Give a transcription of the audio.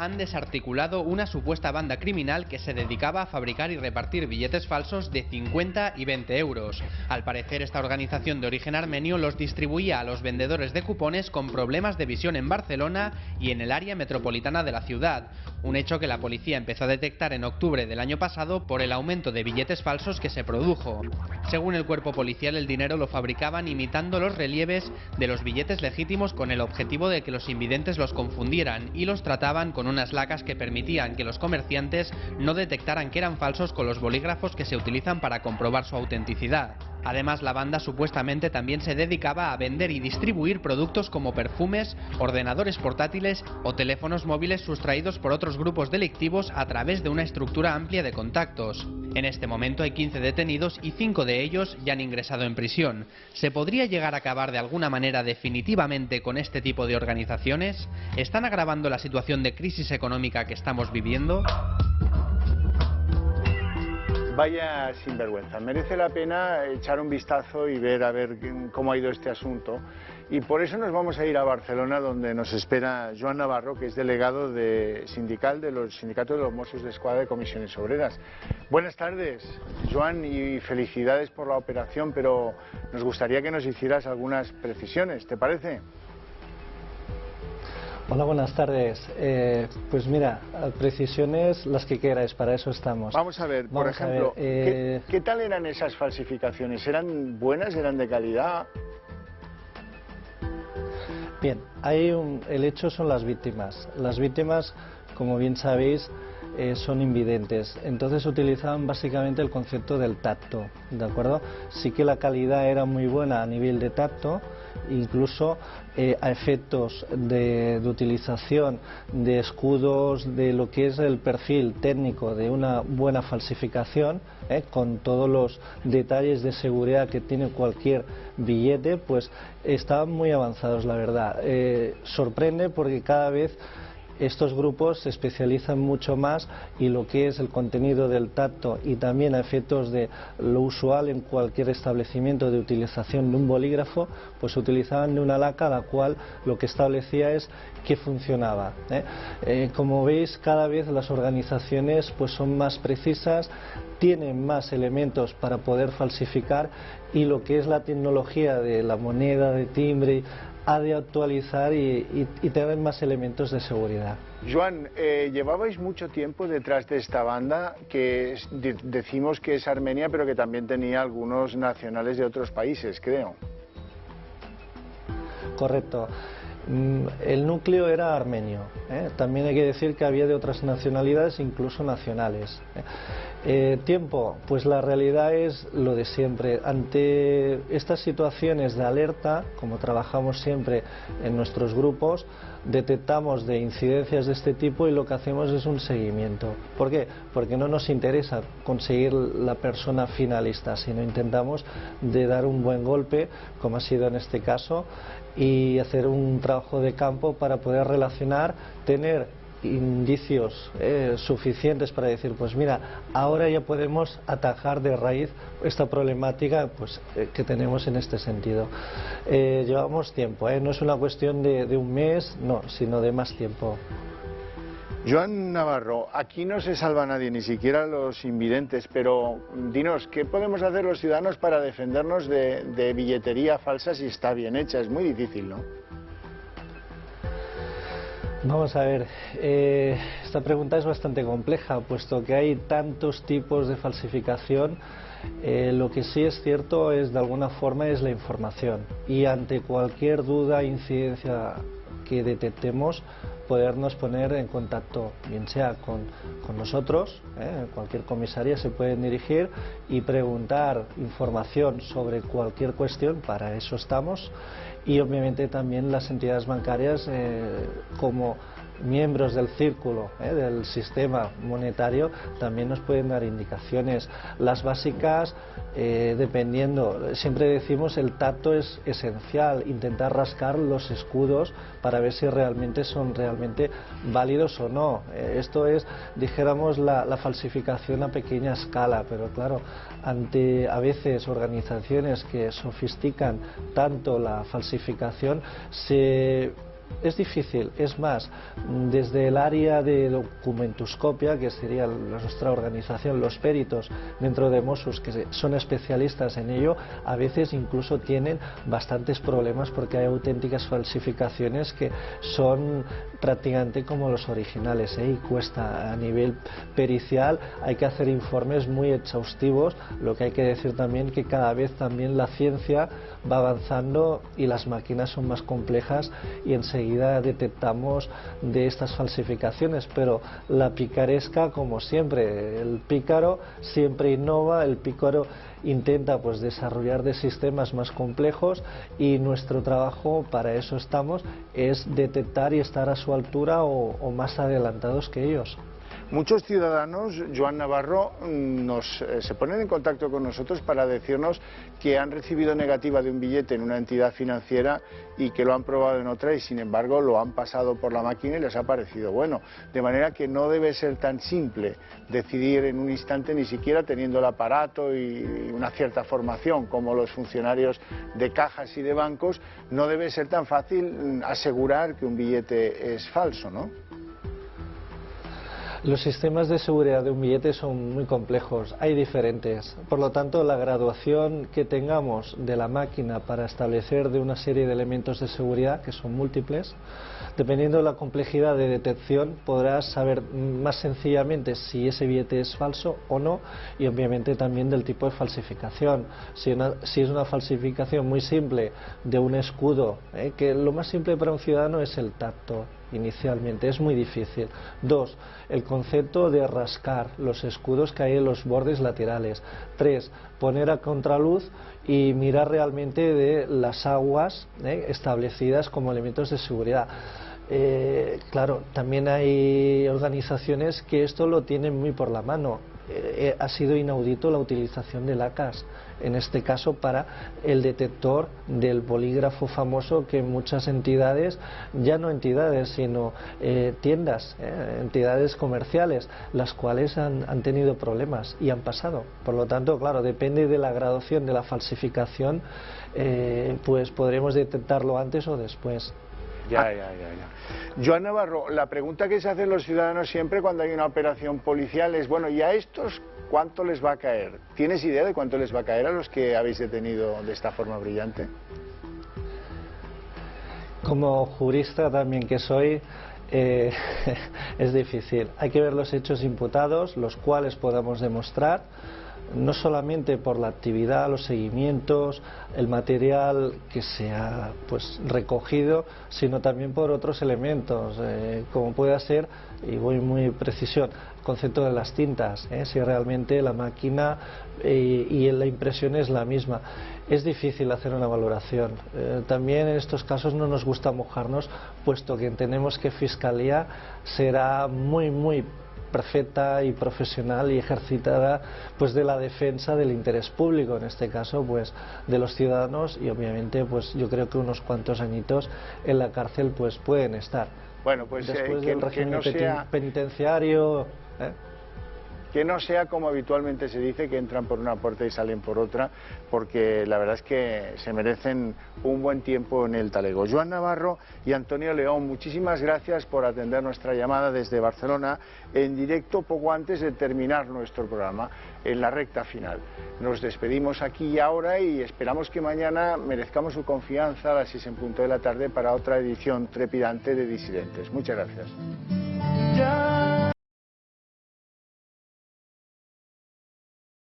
Han desarticulado una supuesta banda criminal que se dedicaba a fabricar y repartir billetes falsos de 50 y 20 euros. Al parecer, esta organización de origen armenio los distribuía a los vendedores de cupones con problemas de visión en Barcelona y en el área metropolitana de la ciudad. Un hecho que la policía empezó a detectar en octubre del año pasado por el aumento de billetes falsos que se produjo. Según el cuerpo policial, el dinero lo fabricaban imitando los relieves de los billetes legítimos con el objetivo de que los invidentes los confundieran y los trataban con unas lacas que permitían que los comerciantes no detectaran que eran falsos con los bolígrafos que se utilizan para comprobar su autenticidad. Además, la banda supuestamente también se dedicaba a vender y distribuir productos como perfumes, ordenadores portátiles o teléfonos móviles sustraídos por otros grupos delictivos a través de una estructura amplia de contactos. En este momento hay 15 detenidos y 5 de ellos ya han ingresado en prisión. ¿Se podría llegar a acabar de alguna manera definitivamente con este tipo de organizaciones? ¿Están agravando la situación de crisis económica que estamos viviendo? Vaya sinvergüenza, merece la pena echar un vistazo y ver a ver cómo ha ido este asunto. Y por eso nos vamos a ir a Barcelona, donde nos espera Joan Navarro, que es delegado sindical de los sindicatos de los Mossos d'Esquadra de Comisiones Obreras. Buenas tardes, Joan, y felicidades por la operación, pero nos gustaría que nos hicieras algunas precisiones, ¿te parece? Hola, buenas tardes. Pues mira, precisiones las que queráis, para eso estamos. Vamos a ver, por ejemplo, ¿qué tal eran esas falsificaciones? ¿Eran buenas? ¿Eran de calidad? Bien, el hecho son las víctimas. Las víctimas, como bien sabéis, son invidentes. Entonces utilizaban básicamente el concepto del tacto, ¿de acuerdo? Sí que la calidad era muy buena a nivel de tacto, incluso a efectos de utilización de escudos, de lo que es el perfil técnico de una buena falsificación, con todos los detalles de seguridad que tiene cualquier billete, pues estaban muy avanzados, la verdad. Sorprende porque cada vez estos grupos se especializan mucho más y lo que es el contenido del tacto y también a efectos de lo usual en cualquier establecimiento de utilización de un bolígrafo, pues utilizaban de una laca la cual lo que establecía es que funcionaba. Como veis, cada vez las organizaciones pues son más precisas, tienen más elementos para poder falsificar y lo que es la tecnología de la moneda, de timbre, ha de actualizar y tener más elementos de seguridad. Joan, llevabais mucho tiempo detrás de esta banda que decimos que es armenia, pero que también tenía algunos nacionales de otros países, creo. Correcto. El núcleo era armenio, también hay que decir que había de otras nacionalidades, incluso nacionales. Tiempo, pues la realidad es lo de siempre. Ante estas situaciones de alerta, como trabajamos siempre en nuestros grupos, detectamos de incidencias de este tipo y lo que hacemos es un seguimiento. ¿Por qué? Porque no nos interesa conseguir la persona finalista, sino intentamos de dar un buen golpe, como ha sido en este caso, y hacer un trabajo de campo para poder relacionar, tener indicios suficientes para decir, pues mira, ahora ya podemos atajar de raíz esta problemática pues, que tenemos en este sentido. Llevamos tiempo, no es una cuestión de un mes, no, sino de más tiempo. Joan Navarro, aquí no se salva nadie, ni siquiera los invidentes, pero dinos, ¿qué podemos hacer los ciudadanos para defendernos de billetería falsa si está bien hecha? Es muy difícil, ¿no? Vamos a ver, esta pregunta es bastante compleja, puesto que hay tantos tipos de falsificación. Lo que sí es cierto es, de alguna forma, es la información. Y ante cualquier duda, incidencia que detectemos, podernos poner en contacto, bien sea con nosotros, en cualquier comisaría se pueden dirigir y preguntar información sobre cualquier cuestión, para eso estamos, y obviamente también las entidades bancarias como miembros del círculo del sistema monetario también nos pueden dar indicaciones. Las básicas, dependiendo, siempre decimos el tacto es esencial, intentar rascar los escudos para ver si realmente son realmente válidos o no. Esto es, dijéramos, la falsificación a pequeña escala, pero claro, ante a veces organizaciones que sofistican tanto la falsificación, se Es difícil, es más, desde el área de documentoscopia, que sería nuestra organización, los peritos dentro de Mossos, que son especialistas en ello, a veces incluso tienen bastantes problemas porque hay auténticas falsificaciones que son prácticamente como los originales, y cuesta. A nivel pericial hay que hacer informes muy exhaustivos, lo que hay que decir también que cada vez también la ciencia va avanzando y las máquinas son más complejas y enseguida detectamos de estas falsificaciones, pero la picaresca, como siempre, el pícaro siempre innova, el pícaro intenta pues desarrollar de sistemas más complejos y nuestro trabajo, para eso estamos, es detectar y estar a su altura o más adelantados que ellos. Muchos ciudadanos, Joan Navarro, se ponen en contacto con nosotros para decirnos que han recibido negativa de un billete en una entidad financiera y que lo han probado en otra y sin embargo lo han pasado por la máquina y les ha parecido bueno. De manera que no debe ser tan simple decidir en un instante, ni siquiera teniendo el aparato y una cierta formación como los funcionarios de cajas y de bancos, no debe ser tan fácil asegurar que un billete es falso, ¿no? Los sistemas de seguridad de un billete son muy complejos, hay diferentes. Por lo tanto, la graduación que tengamos de la máquina para establecer de una serie de elementos de seguridad, que son múltiples, dependiendo de la complejidad de detección, podrás saber más sencillamente si ese billete es falso o no, y obviamente también del tipo de falsificación. Si es una falsificación muy simple de un escudo, que lo más simple para un ciudadano es el tacto. Inicialmente es muy difícil. 2. El concepto de rascar los escudos que hay en los bordes laterales. 3. Poner a contraluz y mirar realmente de las aguas establecidas como elementos de seguridad. Claro, también hay organizaciones que esto lo tienen muy por la mano. Ha sido inaudito la utilización de lacas, en este caso para el detector del bolígrafo famoso que muchas entidades, ya no entidades sino tiendas, entidades comerciales, las cuales han tenido problemas y han pasado. Por lo tanto, claro, depende de la graduación de la falsificación, pues podremos detectarlo antes o después. Ya. Joan Navarro, la pregunta que se hacen los ciudadanos siempre cuando hay una operación policial es, bueno, ¿y a estos cuánto les va a caer? ¿Tienes idea de cuánto les va a caer a los que habéis detenido de esta forma brillante? Como jurista también que soy, es difícil. Hay que ver los hechos imputados, los cuales podamos demostrar, no solamente por la actividad, los seguimientos, el material que se ha recogido, sino también por otros elementos, como pueda ser, y voy muy precisión, el concepto de las tintas, si realmente la máquina y la impresión es la misma. Es difícil hacer una valoración. También en estos casos no nos gusta mojarnos, puesto que entendemos que Fiscalía será muy perfecta y profesional y ejercitada pues de la defensa del interés público, en este caso pues de los ciudadanos, y obviamente pues yo creo que unos cuantos añitos en la cárcel pues pueden estar. Bueno, pues después del régimen penitenciario, que no sea como habitualmente se dice, que entran por una puerta y salen por otra, porque la verdad es que se merecen un buen tiempo en el talego. Joan Navarro y Antonio León, muchísimas gracias por atender nuestra llamada desde Barcelona en directo poco antes de terminar nuestro programa, en la recta final. Nos despedimos aquí y ahora y esperamos que mañana merezcamos su confianza a las 6 en punto de la tarde para otra edición trepidante de Disidentes. Muchas gracias.